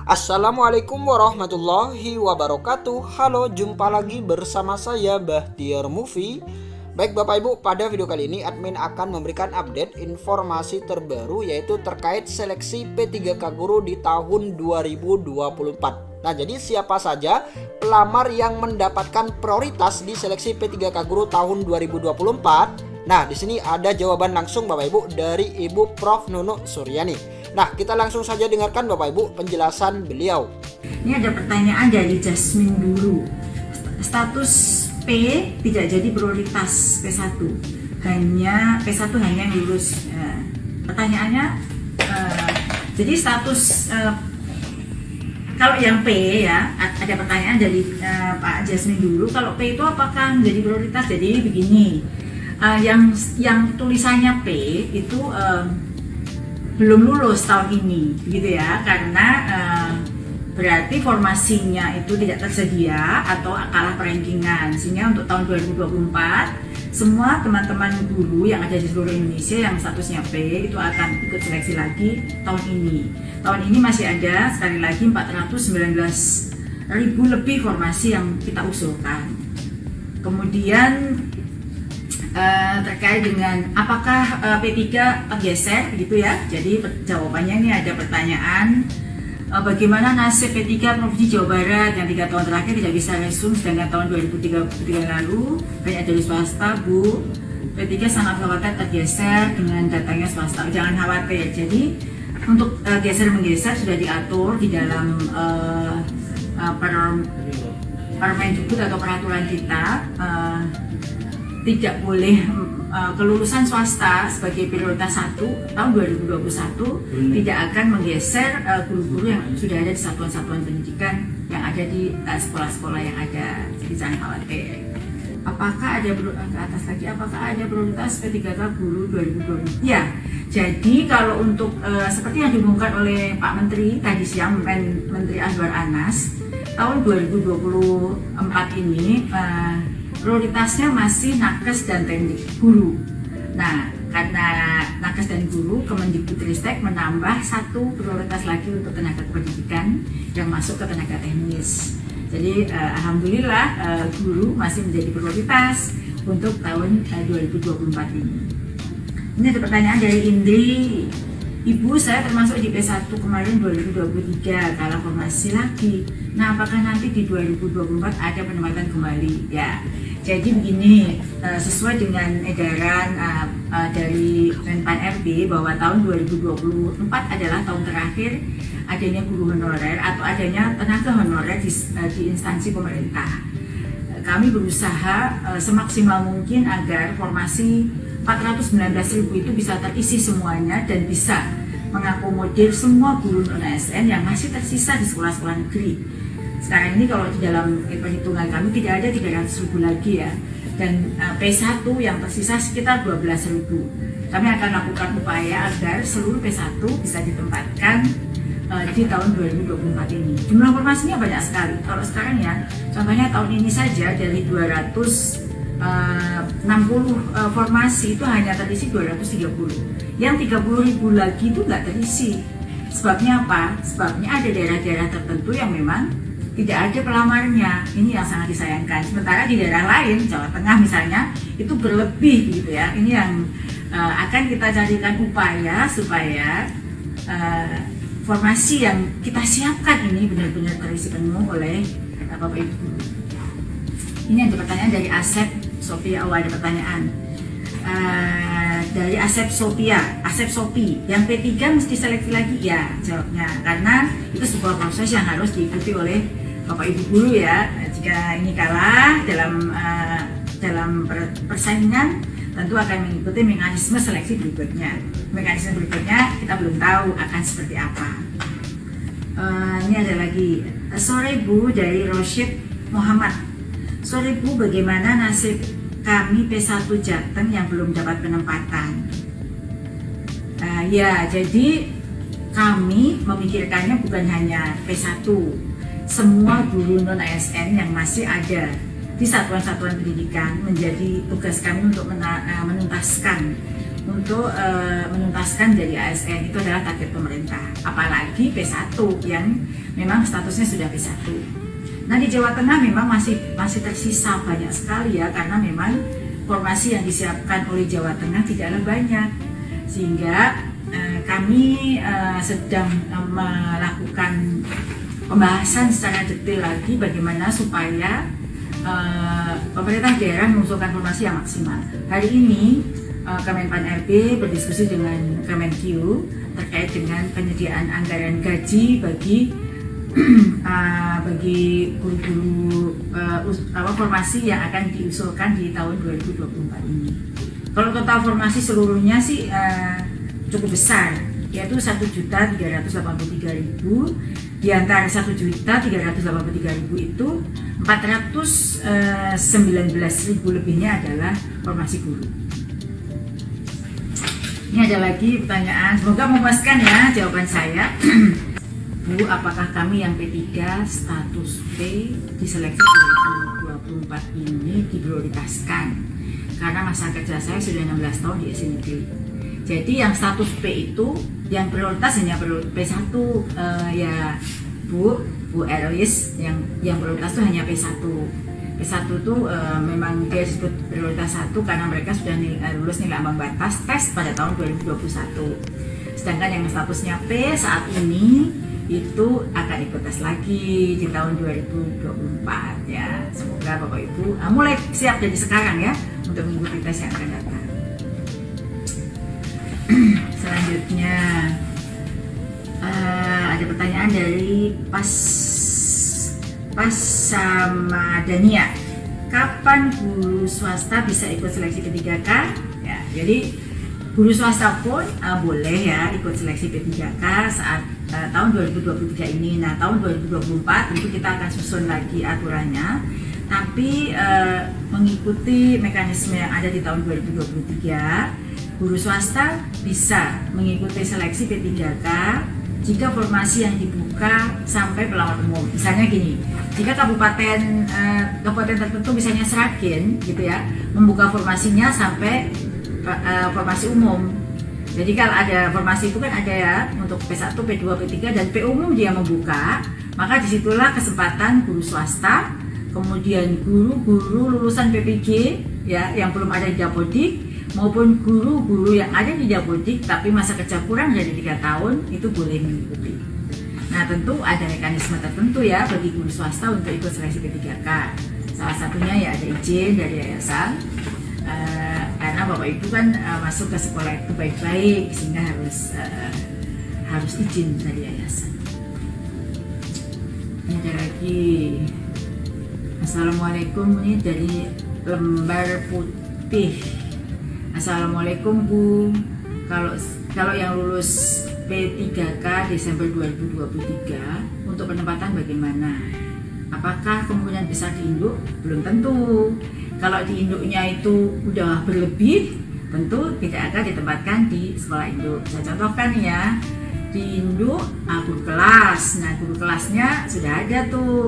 Assalamualaikum warahmatullahi wabarakatuh. Halo, jumpa lagi bersama saya Bahtiar Movie. Baik Bapak Ibu, pada video kali ini admin akan memberikan update informasi terbaru yaitu terkait seleksi P3K Guru di tahun 2024. Nah, jadi siapa saja pelamar yang mendapatkan prioritas di seleksi P3K Guru tahun 2024? Nah, di sini ada jawaban langsung Bapak Ibu dari Ibu Prof Nunuk Suryani. Nah, kita langsung saja dengarkan Bapak Ibu penjelasan beliau. Ini ada pertanyaan dari Jasmine dulu. Status P tidak jadi prioritas P1. P1 hanya yang lulus. Pertanyaannya, jadi status kalau yang P ya, ada pertanyaan dari Pak Jasmine dulu. Kalau P itu apakah menjadi prioritas? Jadi begini, yang tulisannya P itu belum lulus tahun ini, gitu ya, karena berarti formasinya itu tidak tersedia atau kalah perankingan, sehingga untuk tahun 2024 semua teman-teman guru yang ada di seluruh Indonesia yang statusnya P itu akan ikut seleksi lagi tahun ini. Tahun ini masih ada sekali lagi 419.000 lebih formasi yang kita usulkan. Kemudian terkait dengan apakah P3 tergeser gitu ya. Jadi jawabannya ini ada pertanyaan, bagaimana nasib P3 Provinsi Jawa Barat yang 3 tahun terakhir tidak bisa resume sedangkan tahun 2003 lalu banyak dari swasta, Bu. P3 sangat khawatir tergeser dengan datangnya swasta. Jangan khawatir. Jadi untuk geser-menggeser sudah diatur di dalam Permendikbud atau peraturan kita. Tidak boleh kelulusan swasta sebagai prioritas 1 tahun 2021 tidak akan menggeser guru-guru yang sudah ada di satuan-satuan pendidikan yang ada di sekolah-sekolah yang ada. Jadi jangan khawatir. Apakah ada prioritas P3K Guru 2020? Ya, jadi kalau untuk seperti yang diumumkan oleh Pak Menteri tadi siang, Menteri Azwar Anas, tahun 2024 ini prioritasnya masih nakes dan teknik guru. Nah, karena nakes dan guru, Kemendikbudristek menambah satu prioritas lagi untuk tenaga pendidikan yang masuk ke tenaga teknis. Jadi alhamdulillah guru masih menjadi prioritas untuk tahun 2024 ini. Ini ada pertanyaan dari Indri. Ibu, saya termasuk di P1 kemarin 2023 kalah formasi lagi. Nah, apakah nanti di 2024 ada penempatan kembali? Ya, jadi begini, sesuai dengan edaran dari Menpan RB bahwa tahun 2024 adalah tahun terakhir adanya guru honorer atau adanya tenaga honorer di instansi pemerintah. Kami berusaha semaksimal mungkin agar formasi 419.000 itu bisa terisi semuanya dan bisa mengakomodir semua guru non-ASN yang masih tersisa di sekolah-sekolah negeri. Sekarang ini kalau di dalam perhitungan kami tidak ada 300.000 lagi ya, dan P1 yang tersisa sekitar 12.000. Kami akan lakukan upaya agar seluruh P1 bisa ditempatkan di tahun 2024 ini. Jumlah formasinya banyak sekali. Kalau sekarang ya, contohnya tahun ini saja dari 260 formasi itu hanya terisi 230. Yang 30.000 lagi itu nggak terisi. Sebabnya apa? Sebabnya ada daerah-daerah tertentu yang memang tidak ada pelamarnya. Ini yang sangat disayangkan. Sementara di daerah lain, Jawa Tengah misalnya, itu berlebih gitu ya. Ini yang akan kita carikan upaya supaya formasi yang kita siapkan ini benar-benar terisi penuh oleh Bapak Ibu. Ini ada pertanyaan dari Asep Sophia. Ada pertanyaan dari Asep Sophie, yang P3 mesti seleksi lagi? Ya, jawabnya karena itu sebuah proses yang harus diikuti oleh Bapak Ibu guru ya. Jika ini kalah dalam persaingan, tentu akan mengikuti mekanisme seleksi berikutnya. Mekanisme berikutnya kita belum tahu akan seperti apa. Ini ada lagi. Sore Bu, dari Rosyid Muhammad. Sore Bu, bagaimana nasib kami P1 Jateng yang belum dapat penempatan? Ya, jadi kami memikirkannya bukan hanya P1. Semua guru non-ASN yang masih ada di satuan-satuan pendidikan menjadi tugas kami untuk menuntaskan untuk menuntaskan dari ASN. Itu adalah target pemerintah, apalagi P1 yang memang statusnya sudah P1. Nah, di Jawa Tengah memang masih tersisa banyak sekali ya, karena memang formasi yang disiapkan oleh Jawa Tengah tidaklah banyak, sehingga kami sedang melakukan pembahasan secara detail lagi bagaimana supaya pemerintah daerah mengusulkan formasi yang maksimal. Hari ini Kemenpan RB berdiskusi dengan Kemenq terkait dengan penyediaan anggaran gaji bagi guru-guru formasi yang akan diusulkan di tahun 2024 ini. Kalau total formasi seluruhnya sih cukup besar, yaitu 1.383.000. Di antara 1.383.000 itu 419.000 lebihnya adalah formasi guru. Ini ada lagi pertanyaan, semoga memuaskan ya jawaban saya. Bu, apakah kami yang P3 status P di seleksi 2024 ini diprioritaskan? Karena masa kerja saya sudah 16 tahun di SNB. Jadi yang status P itu yang prioritas hanya P1 ya Bu Erois, yang prioritas itu hanya P1. P1 itu memang dia disebut prioritas 1 karena mereka sudah lulus nilai ambang batas tes pada tahun 2021. Sedangkan yang statusnya P saat ini itu akan ikut tes lagi di tahun 2024 ya. Semoga Bapak Ibu mulai siap dari sekarang ya untuk mengikuti tes yang akan datang. Selanjutnya ada pertanyaan dari Samadania. Kapan guru swasta bisa ikut seleksi P3K? Ya, jadi guru swasta pun boleh ya ikut seleksi P3K saat tahun 2023 ini. Nah, tahun 2024 tentu kita akan susun lagi aturannya, tapi mengikuti mekanisme yang ada di tahun 2023, guru swasta bisa mengikuti seleksi P3K jika formasi yang dibuka sampai pelamar umum. Misalnya gini, jika kabupaten tertentu misalnya Sragen gitu ya, membuka formasinya sampai formasi umum. Jadi kalau ada formasi itu kan ada ya untuk P1, P2, P3 dan P umum dia membuka, maka disitulah kesempatan guru swasta, kemudian guru-guru lulusan PPG ya yang belum ada di Dapodik, maupun guru-guru yang ada di Dapodik tapi masa kerja kurang dari 3 tahun itu boleh mengikuti. Nah, tentu ada mekanisme tertentu ya bagi guru swasta untuk ikut seleksi P3K. Salah satunya ya ada izin dari yayasan. Karena Bapak Ibu kan masuk ke sekolah itu baik-baik sehingga harus izin dari yayasan. Ini ada lagi. Assalamualaikum, ini dari lembar putih. Assalamualaikum Bu. Kalau yang lulus P3K Desember 2023 untuk penempatan bagaimana? Apakah kemungkinan bisa diinduk? Belum tentu. Kalau di induknya itu udah berlebih, tentu tidak akan ditempatkan di sekolah induk. Saya contohkan ya, di induk guru kelas. Nah, guru kelasnya sudah ada tuh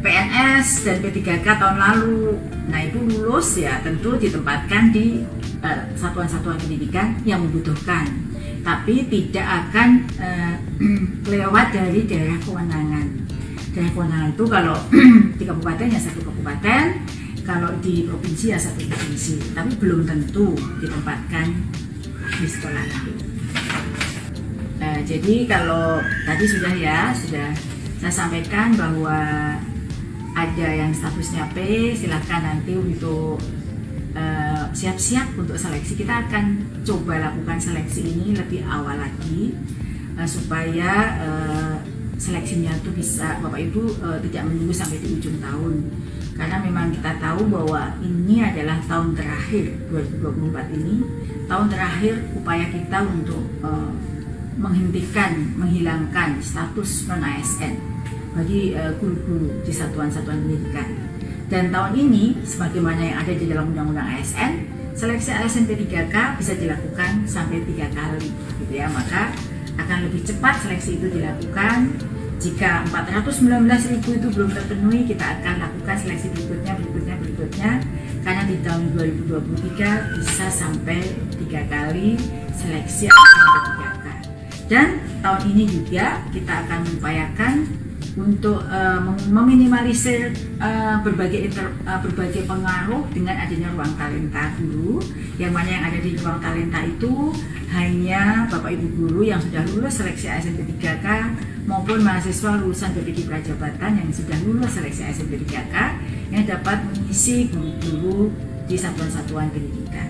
PNS dan P3K tahun lalu. Nah, itu lulus ya tentu ditempatkan di satuan-satuan pendidikan yang membutuhkan, tapi tidak akan lewat dari daerah kewenangan. Daerah kewenangan itu kalau di kabupaten ya satu kabupaten, kalau di provinsi ya satu provinsi, tapi belum tentu ditempatkan di sekolah itu. Jadi kalau tadi sudah saya sampaikan bahwa ada yang statusnya P, silahkan nanti untuk siap-siap untuk seleksi. Kita akan coba lakukan seleksi ini lebih awal lagi supaya seleksinya itu bisa Bapak Ibu tidak menunggu sampai di ujung tahun, karena memang kita tahu bahwa ini adalah tahun terakhir 2024 ini, tahun terakhir upaya kita untuk menghilangkan status non-ASN bagi guru-guru di satuan-satuan pendidikan. Dan tahun ini, sebagaimana yang ada di dalam Undang-Undang ASN, seleksi ASN P3K bisa dilakukan sampai 3 kali, gitu ya. Maka akan lebih cepat seleksi itu dilakukan Jika 419.000 itu belum terpenuhi, kita akan lakukan seleksi berikutnya, karena di tahun 2023 bisa sampai 3 kali seleksi SNMPTK. Dan tahun ini juga kita akan mengupayakan untuk meminimalisir berbagai pengaruh dengan adanya ruang talenta guru, yang mana yang ada di ruang talenta itu hanya Bapak Ibu guru yang sudah lulus seleksi ASN-P3K maupun mahasiswa lulusan PPD Prajabatan yang sudah lulus seleksi ASN-P3K yang dapat mengisi guru-guru di satuan-satuan pendidikan.